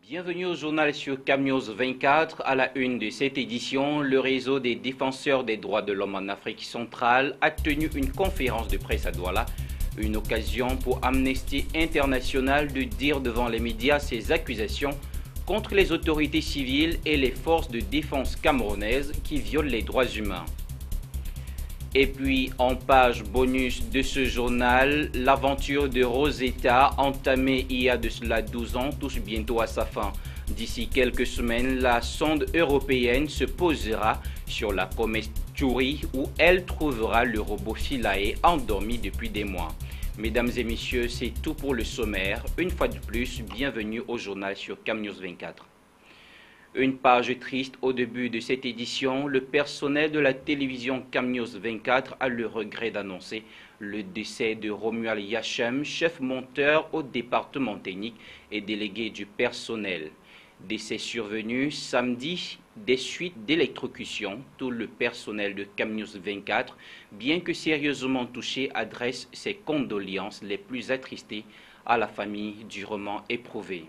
Bienvenue au journal sur CamNews 24. À la une de cette édition, le réseau des défenseurs des droits de l'homme en Afrique centrale a tenu une conférence de presse à Douala. Une occasion pour Amnesty International de dire devant les médias ses accusations contre les autorités civiles et les forces de défense camerounaises qui violent les droits humains. Et puis, en page bonus de ce journal, l'aventure de Rosetta, entamée il y a de cela 12 ans, touche bientôt à sa fin. D'ici quelques semaines, la sonde européenne se posera sur la comète Chury où elle trouvera le robot Philae endormi depuis des mois. Mesdames et messieurs, c'est tout pour le sommaire. Une fois de plus, bienvenue au journal sur CamNews 24. Une page triste au début de cette édition, le personnel de la télévision CamNews 24 a le regret d'annoncer le décès de Romuald Yachem, chef monteur au département technique et délégué du personnel. Décès survenu samedi des suites d'électrocution. Tout le personnel de CamNews 24, bien que sérieusement touché, adresse ses condoléances les plus attristées à la famille durement éprouvée.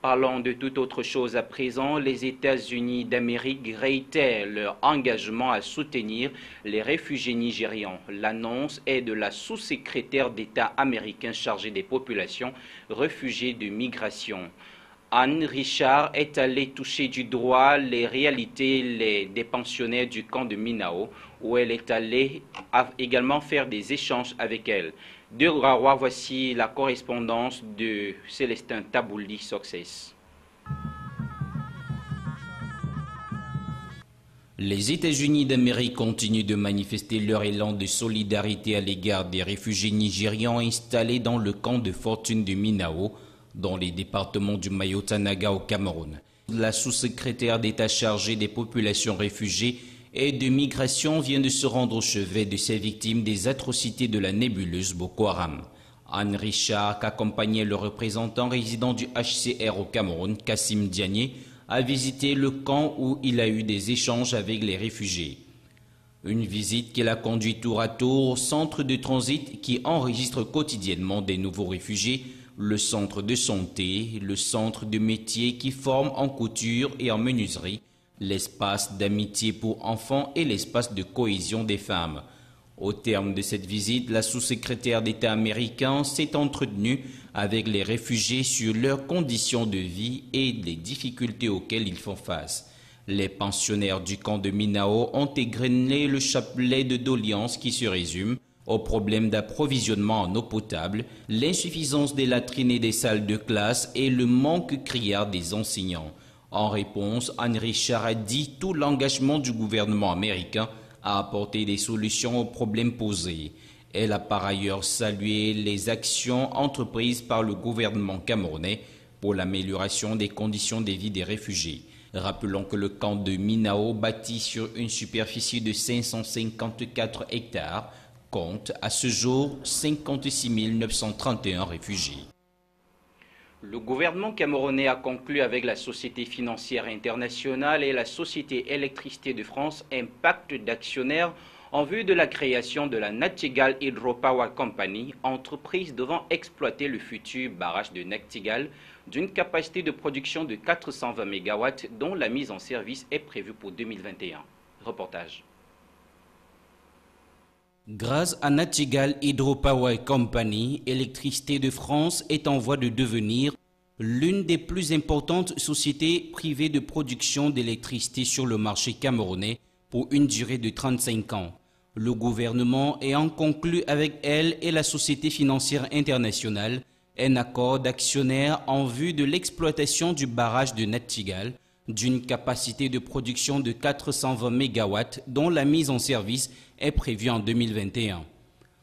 Parlons de toute autre chose à présent. Les États-Unis d'Amérique réitèrent leur engagement à soutenir les réfugiés nigérians. L'annonce est de la sous-secrétaire d'État américain chargée des populations réfugiées de migration. Anne Richard est allée toucher du doigt les réalités des pensionnaires du camp de Minao, où elle est allée également faire des échanges avec elles. De Rawa, voici la correspondance de Célestin Tabouli Success. Les États-Unis d'Amérique continuent de manifester leur élan de solidarité à l'égard des réfugiés nigérians installés dans le camp de fortune de Minao, dans les départements du Mayo-Tanaga au Cameroun. La sous-secrétaire d'État chargée des populations réfugiées et de migration vient de se rendre au chevet de ces victimes des atrocités de la nébuleuse Boko Haram. Anne Richard, qu'accompagnait le représentant résident du HCR au Cameroun, Kassim Diagne, a visité le camp où il a eu des échanges avec les réfugiés. Une visite qui l'a conduit tour à tour au centre de transit qui enregistre quotidiennement des nouveaux réfugiés, le centre de santé, le centre de métier qui forme en couture et en menuiserie, l'espace d'amitié pour enfants et l'espace de cohésion des femmes. Au terme de cette visite, la sous-secrétaire d'État américain s'est entretenue avec les réfugiés sur leurs conditions de vie et les difficultés auxquelles ils font face. Les pensionnaires du camp de Minao ont égrené le chapelet de doléances qui se résume aux problèmes d'approvisionnement en eau potable, l'insuffisance des latrines et des salles de classe et le manque criard des enseignants. En réponse, Anne Richard a dit tout l'engagement du gouvernement américain à apporter des solutions aux problèmes posés. Elle a par ailleurs salué les actions entreprises par le gouvernement camerounais pour l'amélioration des conditions de vie des réfugiés. Rappelons que le camp de Minao, bâti sur une superficie de 554 hectares, compte à ce jour 56 931 réfugiés. Le gouvernement camerounais a conclu avec la Société financière internationale et la Société électricité de France un pacte d'actionnaires en vue de la création de la Nachtigal Hydropower Company, entreprise devant exploiter le futur barrage de Nachtigal d'une capacité de production de 420 MW dont la mise en service est prévue pour 2021. Reportage. Grâce à Nachtigal Hydropower Company, Électricité de France est en voie de devenir l'une des plus importantes sociétés privées de production d'électricité sur le marché camerounais pour une durée de 35 ans. Le gouvernement ayant conclu avec elle et la Société financière internationale un accord d'actionnaires en vue de l'exploitation du barrage de Nachtigal, d'une capacité de production de 420 MW dont la mise en service est prévue en 2021.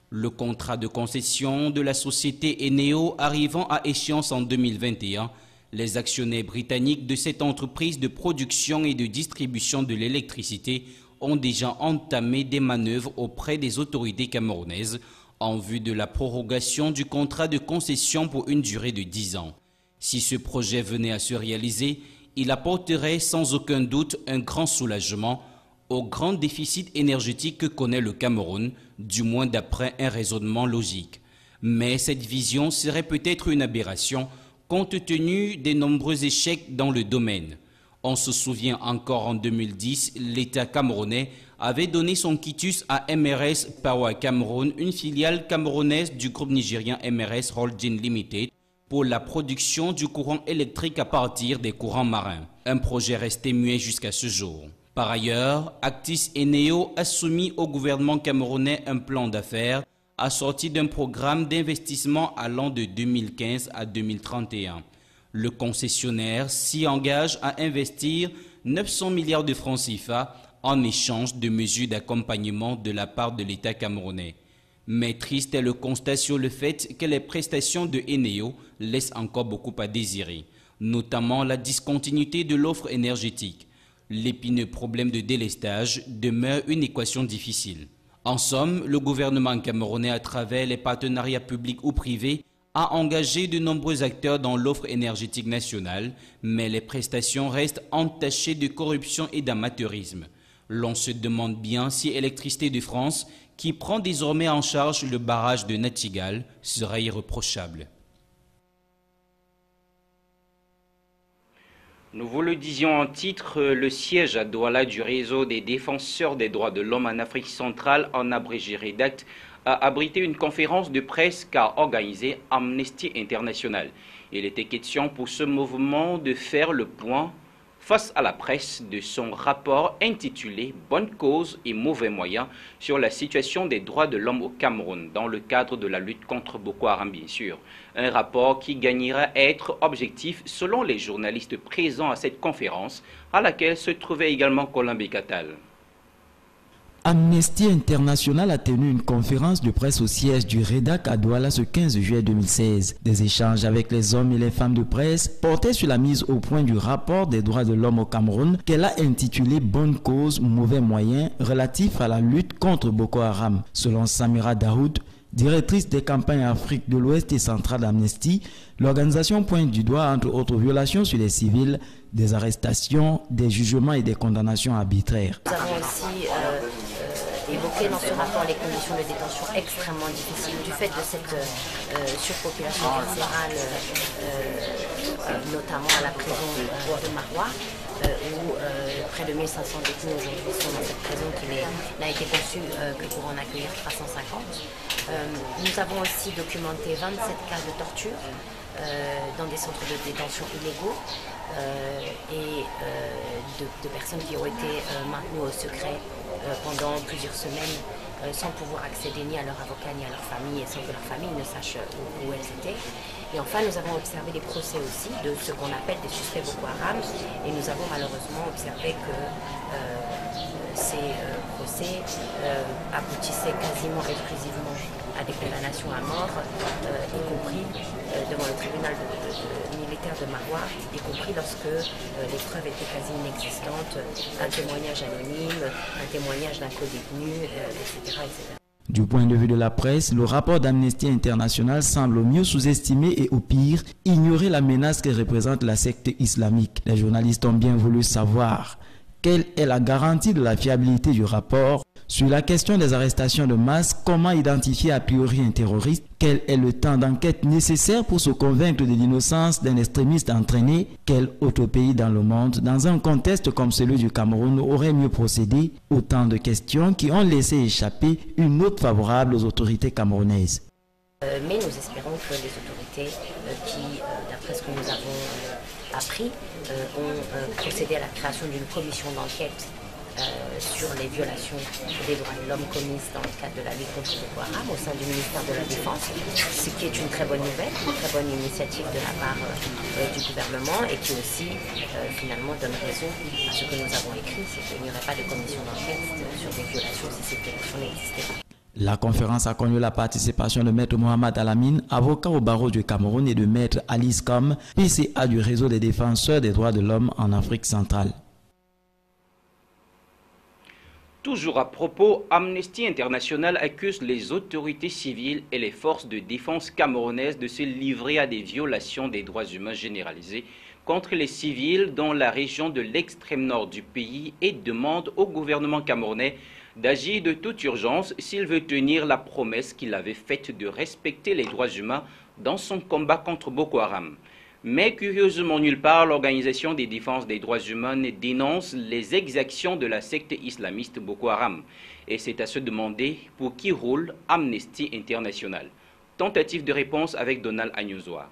Le contrat de concession de la société Eneo arrivant à échéance en 2021, les actionnaires britanniques de cette entreprise de production et de distribution de l'électricité ont déjà entamé des manœuvres auprès des autorités camerounaises en vue de la prorogation du contrat de concession pour une durée de 10 ans. Si ce projet venait à se réaliser, il apporterait sans aucun doute un grand soulagement au grand déficit énergétique que connaît le Cameroun, du moins d'après un raisonnement logique. Mais cette vision serait peut-être une aberration compte tenu des nombreux échecs dans le domaine. On se souvient encore en 2010, l'État camerounais avait donné son quitus à MRS Power Cameroun, une filiale camerounaise du groupe nigérien MRS Holding Limited, pour la production du courant électrique à partir des courants marins. Un projet resté muet jusqu'à ce jour. Par ailleurs, Actis Eneo a soumis au gouvernement camerounais un plan d'affaires assorti d'un programme d'investissement allant de 2015 à 2031. Le concessionnaire s'y engage à investir 900 milliards de francs CFA en échange de mesures d'accompagnement de la part de l'État camerounais. Mais triste est le constat sur le fait que les prestations de Eneo laissent encore beaucoup à désirer, notamment la discontinuité de l'offre énergétique. L'épineux problème de délestage demeure une équation difficile. En somme, le gouvernement camerounais, à travers les partenariats publics ou privés, a engagé de nombreux acteurs dans l'offre énergétique nationale, mais les prestations restent entachées de corruption et d'amateurisme. L'on se demande bien si Électricité de France, qui prend désormais en charge le barrage de Natigal, sera irréprochable. Nous vous le disions en titre, le siège à Douala du réseau des défenseurs des droits de l'homme en Afrique centrale, en abrégé REDACT, a abrité une conférence de presse qu'a organisée Amnesty International. Il était question pour ce mouvement de faire le point face à la presse de son rapport intitulé « Bonne cause et mauvais moyens » sur la situation des droits de l'homme au Cameroun dans le cadre de la lutte contre Boko Haram, bien sûr. Un rapport qui gagnera à être objectif selon les journalistes présents à cette conférence, à laquelle se trouvait également Colin Bekatal. Amnesty International a tenu une conférence de presse au siège du REDAC à Douala ce 15 juillet 2016. Des échanges avec les hommes et les femmes de presse portaient sur la mise au point du rapport des droits de l'homme au Cameroun qu'elle a intitulé « Bonne cause, mauvais moyens » relatif à la lutte contre Boko Haram. Selon Samira Daoud, directrice des campagnes Afrique de l'Ouest et centrale d'Amnesty, l'organisation pointe du doigt, entre autres violations sur les civils, des arrestations, des jugements et des condamnations arbitraires. Nous avons aussi évoqué dans ce rapport les conditions de détention extrêmement difficiles du fait de cette surpopulation carcérale, notamment à la prison de Maroua, où près de 1500 détenus aujourd'hui sont dans cette prison qui n'a été conçue que pour en accueillir 350. Nous avons aussi documenté 27 cas de torture dans des centres de détention illégaux et de personnes qui ont été maintenues au secret pendant plusieurs semaines sans pouvoir accéder ni à leur avocat ni à leur famille et sans que leur famille ne sache où elles étaient. Et enfin, nous avons observé des procès aussi de ce qu'on appelle des suspects Boko Haram et nous avons malheureusement observé que ces procès aboutissaient quasiment exclusivement à des condamnations à mort, y compris devant le tribunal militaire de Maroua, y compris lorsque les preuves étaient quasi inexistantes, un témoignage anonyme, un témoignage d'un co-détenu, etc., etc. Du point de vue de la presse, le rapport d'Amnesty International semble au mieux sous-estimer et au pire ignorer la menace que représente la secte islamique. Les journalistes ont bien voulu savoir quelle est la garantie de la fiabilité du rapport sur la question des arrestations de masse, comment identifier a priori un terroriste, quel est le temps d'enquête nécessaire pour se convaincre de l'innocence d'un extrémiste entraîné, quel autre pays dans le monde, dans un contexte comme celui du Cameroun, aurait mieux procédé, autant de questions qui ont laissé échapper une note favorable aux autorités camerounaises. Mais nous espérons que les autorités qui, d'après ce que nous avons appris, ont procédé à la création d'une commission d'enquête sur les violations des droits de l'homme commises dans le cadre de la lutte contre Boko Haram au sein du ministère de la Défense, ce qui est une très bonne nouvelle, une très bonne initiative de la part du gouvernement et qui aussi finalement donne raison à ce que nous avons écrit, c'est qu'il n'y aurait pas de commission d'enquête sur des violations si ces violations n'existaient pas. La conférence a connu la participation de Maître Mohamed Alamine, avocat au barreau du Cameroun, et de Maître Alice Com, PCA du réseau des défenseurs des droits de l'homme en Afrique centrale. Toujours à propos, Amnesty International accuse les autorités civiles et les forces de défense camerounaises de se livrer à des violations des droits humains généralisées contre les civils dans la région de l'extrême nord du pays et demande au gouvernement camerounais d'agir de toute urgence s'il veut tenir la promesse qu'il avait faite de respecter les droits humains dans son combat contre Boko Haram. Mais curieusement, nulle part, l'Organisation des défenses des droits humains dénonce les exactions de la secte islamiste Boko Haram. Et c'est à se demander pour qui roule Amnesty International. Tentative de réponse avec Donald Agnozoa.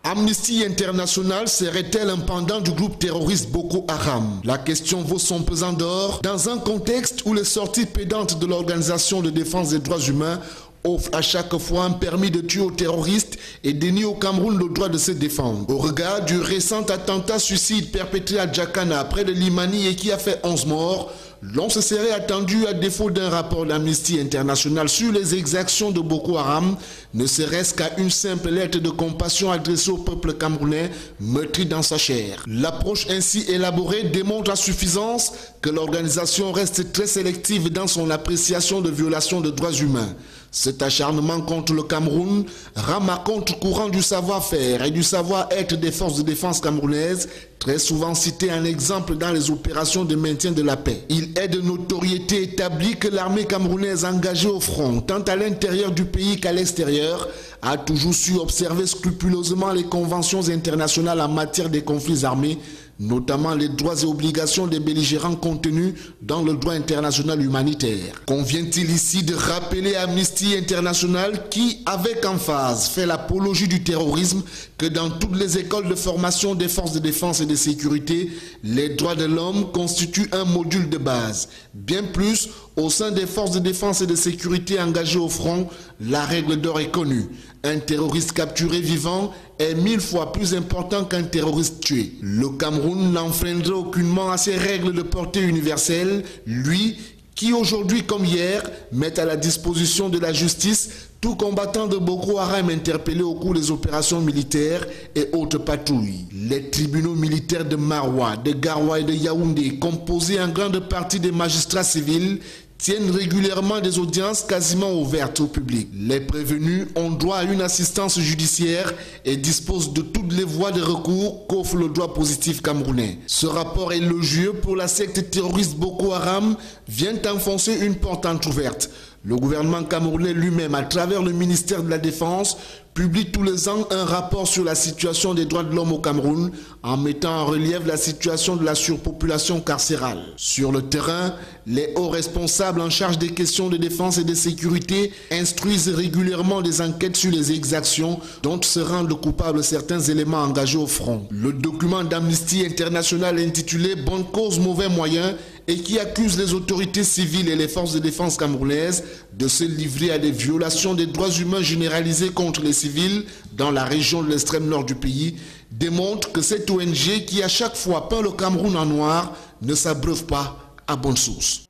Amnesty International serait-elle un pendant du groupe terroriste Boko Haram? La question vaut son pesant d'or dans un contexte où les sorties pédantes de l'Organisation de défense des droits humains offrent à chaque fois un permis de tuer aux terroristes et dénient au Cameroun le droit de se défendre. Au regard du récent attentat-suicide perpétré à Djakana près de Limani et qui a fait 11 morts, l'on se serait attendu, à défaut d'un rapport d'Amnesty International sur les exactions de Boko Haram, ne serait-ce qu'à une simple lettre de compassion adressée au peuple camerounais meurtri dans sa chair. L'approche ainsi élaborée démontre à suffisance que l'organisation reste très sélective dans son appréciation de violations de droits humains. Cet acharnement contre le Cameroun rame à contre-courant du savoir-faire et du savoir-être des forces de défense camerounaises, très souvent cité en exemple dans les opérations de maintien de la paix. Il est de notoriété établie que l'armée camerounaise engagée au front, tant à l'intérieur du pays qu'à l'extérieur, a toujours su observer scrupuleusement les conventions internationales en matière de conflits armés, notamment les droits et obligations des belligérants contenus dans le droit international humanitaire. Convient-il ici de rappeler à Amnesty International qui, avec emphase, fait l'apologie du terrorisme, que dans toutes les écoles de formation des forces de défense et de sécurité, les droits de l'homme constituent un module de base. Bien plus, au sein des forces de défense et de sécurité engagées au front, la règle d'or est connue. Un terroriste capturé vivant est 1000 fois plus important qu'un terroriste tué. Le Cameroun n'enfreindrait aucunement à ces règles de portée universelle, lui qui aujourd'hui comme hier met à la disposition de la justice tout combattant de Boko Haram interpellé au cours des opérations militaires et autres patrouilles. Les tribunaux militaires de Maroua, de Garoua et de Yaoundé, composés en grande partie des magistrats civils, tiennent régulièrement des audiences quasiment ouvertes au public. Les prévenus ont droit à une assistance judiciaire et disposent de toutes les voies de recours qu'offre le droit positif camerounais. Ce rapport élogieux pour la secte terroriste Boko Haram vient enfoncer une porte entrouverte. Le gouvernement camerounais lui-même, à travers le ministère de la Défense, publie tous les ans un rapport sur la situation des droits de l'homme au Cameroun, en mettant en relief la situation de la surpopulation carcérale. Sur le terrain, les hauts responsables en charge des questions de défense et de sécurité instruisent régulièrement des enquêtes sur les exactions dont se rendent coupables certains éléments engagés au front. Le document d'Amnesty International intitulé « Bonne cause, mauvais moyens » et qui accuse les autorités civiles et les forces de défense camerounaises de se livrer à des violations des droits humains généralisées contre les civils dans la région de l'extrême nord du pays, démontre que cette ONG qui à chaque fois peint le Cameroun en noir ne s'abreuve pas à bonne source.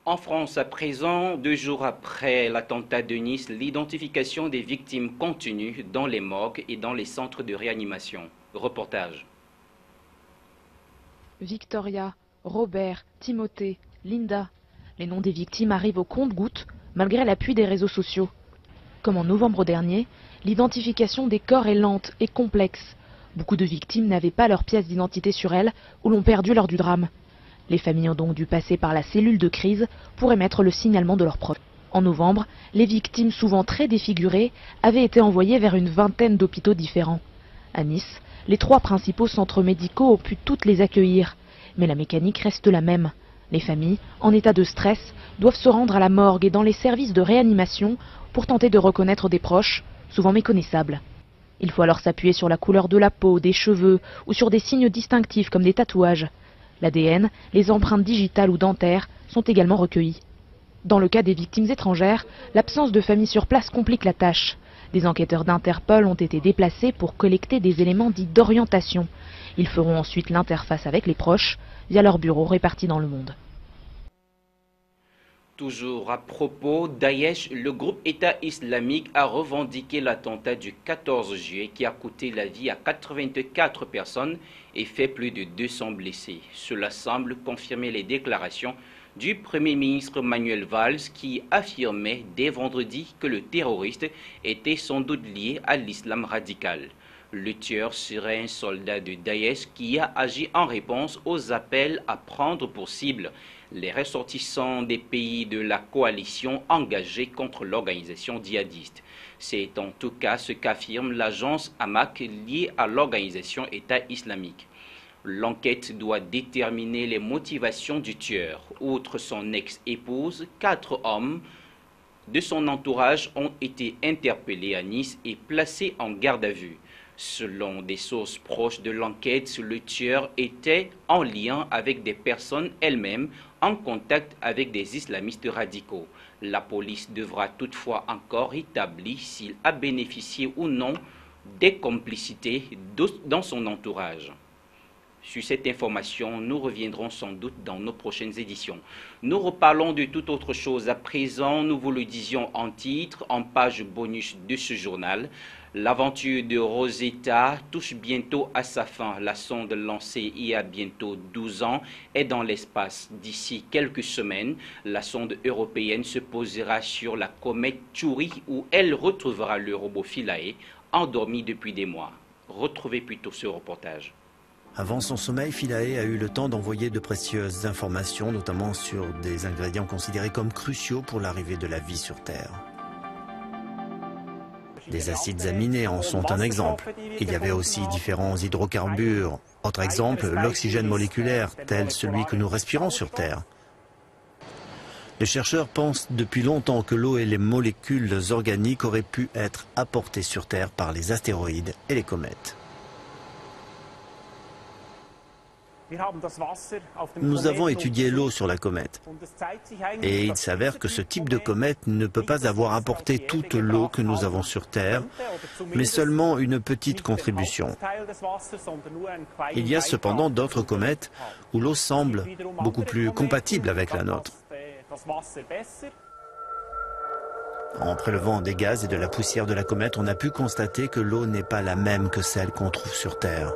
En France, à présent, 2 jours après l'attentat de Nice, l'identification des victimes continue dans les morgues et dans les centres de réanimation. Reportage. Victoria, Robert, Timothée, Linda. Les noms des victimes arrivent au compte-gouttes malgré l'appui des réseaux sociaux. Comme en novembre dernier, l'identification des corps est lente et complexe. Beaucoup de victimes n'avaient pas leur pièce d'identité sur elles ou l'ont perdue lors du drame. Les familles ont donc dû passer par la cellule de crise pour émettre le signalement de leurs proches. En novembre, les victimes, souvent très défigurées, avaient été envoyées vers une vingtaine d'hôpitaux différents. À Nice, les 3 principaux centres médicaux ont pu toutes les accueillir. Mais la mécanique reste la même. Les familles, en état de stress, doivent se rendre à la morgue et dans les services de réanimation pour tenter de reconnaître des proches, souvent méconnaissables. Il faut alors s'appuyer sur la couleur de la peau, des cheveux ou sur des signes distinctifs comme des tatouages. L'ADN, les empreintes digitales ou dentaires sont également recueillies. Dans le cas des victimes étrangères, l'absence de famille sur place complique la tâche. Des enquêteurs d'Interpol ont été déplacés pour collecter des éléments dits d'orientation. Ils feront ensuite l'interface avec les proches via leurs bureaux répartis dans le monde. Toujours à propos, Daesh, le groupe État islamique a revendiqué l'attentat du 14 juillet qui a coûté la vie à 84 personnes et fait plus de 200 blessés. Cela semble confirmer les déclarations du Premier ministre Manuel Valls qui affirmait dès vendredi que le terroriste était sans doute lié à l'islam radical. Le tueur serait un soldat de Daesh qui a agi en réponse aux appels à prendre pour cible les ressortissants des pays de la coalition engagés contre l'organisation djihadiste. C'est en tout cas ce qu'affirme l'agence Amaq liée à l'organisation État islamique. L'enquête doit déterminer les motivations du tueur. Outre son ex-épouse, 4 hommes de son entourage ont été interpellés à Nice et placés en garde à vue. Selon des sources proches de l'enquête, le tueur était en lien avec des personnes elles-mêmes en contact avec des islamistes radicaux. La police devra toutefois encore établir s'il a bénéficié ou non des complicités dans son entourage. Sur cette information, nous reviendrons sans doute dans nos prochaines éditions. Nous reparlons de toute autre chose. À présent, nous vous le disions en titre, en page bonus de ce journal. L'aventure de Rosetta touche bientôt à sa fin. La sonde lancée il y a bientôt 12 ans est dans l'espace. D'ici quelques semaines, la sonde européenne se posera sur la comète Chury où elle retrouvera le robot Philae, endormi depuis des mois. Retrouvez plutôt ce reportage. Avant son sommeil, Philae a eu le temps d'envoyer de précieuses informations, notamment sur des ingrédients considérés comme cruciaux pour l'arrivée de la vie sur Terre. Les acides aminés en sont un exemple. Il y avait aussi différents hydrocarbures. Autre exemple, l'oxygène moléculaire, tel celui que nous respirons sur Terre. Les chercheurs pensent depuis longtemps que l'eau et les molécules organiques auraient pu être apportées sur Terre par les astéroïdes et les comètes. Nous avons étudié l'eau sur la comète et il s'avère que ce type de comète ne peut pas avoir apporté toute l'eau que nous avons sur Terre, mais seulement une petite contribution. Il y a cependant d'autres comètes où l'eau semble beaucoup plus compatible avec la nôtre. En prélevant des gaz et de la poussière de la comète, on a pu constater que l'eau n'est pas la même que celle qu'on trouve sur Terre.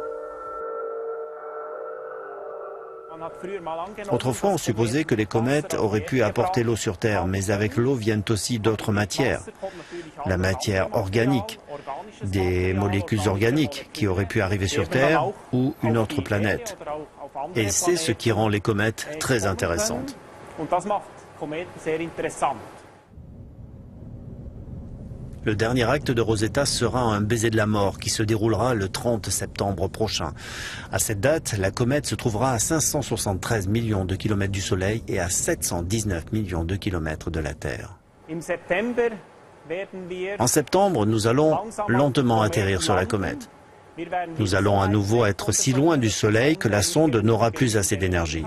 Autrefois, on supposait que les comètes auraient pu apporter l'eau sur Terre, mais avec l'eau viennent aussi d'autres matières. La matière organique, des molécules organiques qui auraient pu arriver sur Terre ou une autre planète. Et c'est ce qui rend les comètes très intéressantes. Le dernier acte de Rosetta sera un baiser de la mort qui se déroulera le 30 septembre prochain. À cette date, la comète se trouvera à 573 millions de kilomètres du Soleil et à 719 millions de kilomètres de la Terre. En septembre, nous allons lentement atterrir sur la comète. Nous allons à nouveau être si loin du Soleil que la sonde n'aura plus assez d'énergie.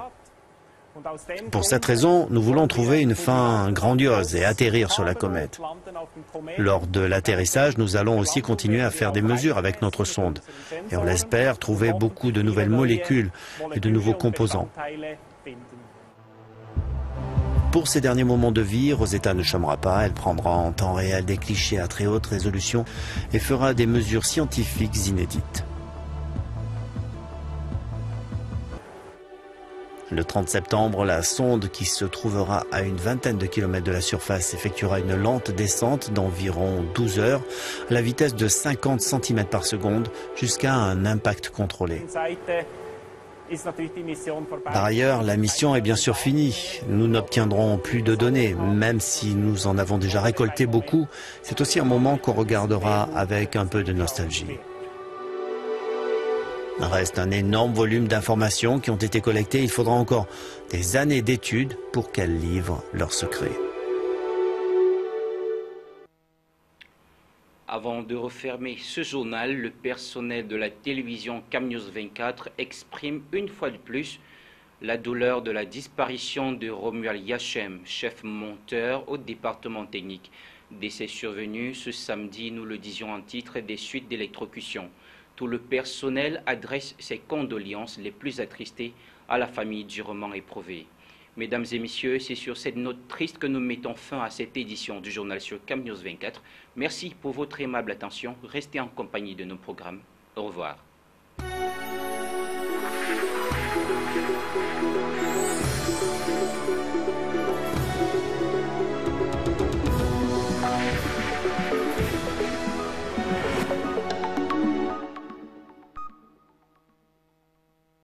Pour cette raison, nous voulons trouver une fin grandiose et atterrir sur la comète. Lors de l'atterrissage, nous allons aussi continuer à faire des mesures avec notre sonde. Et on l'espère trouver beaucoup de nouvelles molécules et de nouveaux composants. Pour ces derniers moments de vie, Rosetta ne chômera pas. Elle prendra en temps réel des clichés à très haute résolution et fera des mesures scientifiques inédites. Le 30 septembre, la sonde qui se trouvera à une vingtaine de kilomètres de la surface effectuera une lente descente d'environ 12 heures à la vitesse de 50 cm par seconde jusqu'à un impact contrôlé. Par ailleurs, la mission est bien sûr finie. Nous n'obtiendrons plus de données, même si nous en avons déjà récolté beaucoup. C'est aussi un moment qu'on regardera avec un peu de nostalgie. Reste un énorme volume d'informations qui ont été collectées. Il faudra encore des années d'études pour qu'elles livrent leurs secrets. Avant de refermer ce journal, le personnel de la télévision CamNews 24 exprime une fois de plus la douleur de la disparition de Romuald Yachem, chef monteur au département technique. Décès survenu ce samedi, nous le disions en titre, des suites d'électrocution. Tout le personnel adresse ses condoléances les plus attristées à la famille durement éprouvée. Mesdames et messieurs, c'est sur cette note triste que nous mettons fin à cette édition du journal sur CamNews 24. Merci pour votre aimable attention. Restez en compagnie de nos programmes. Au revoir.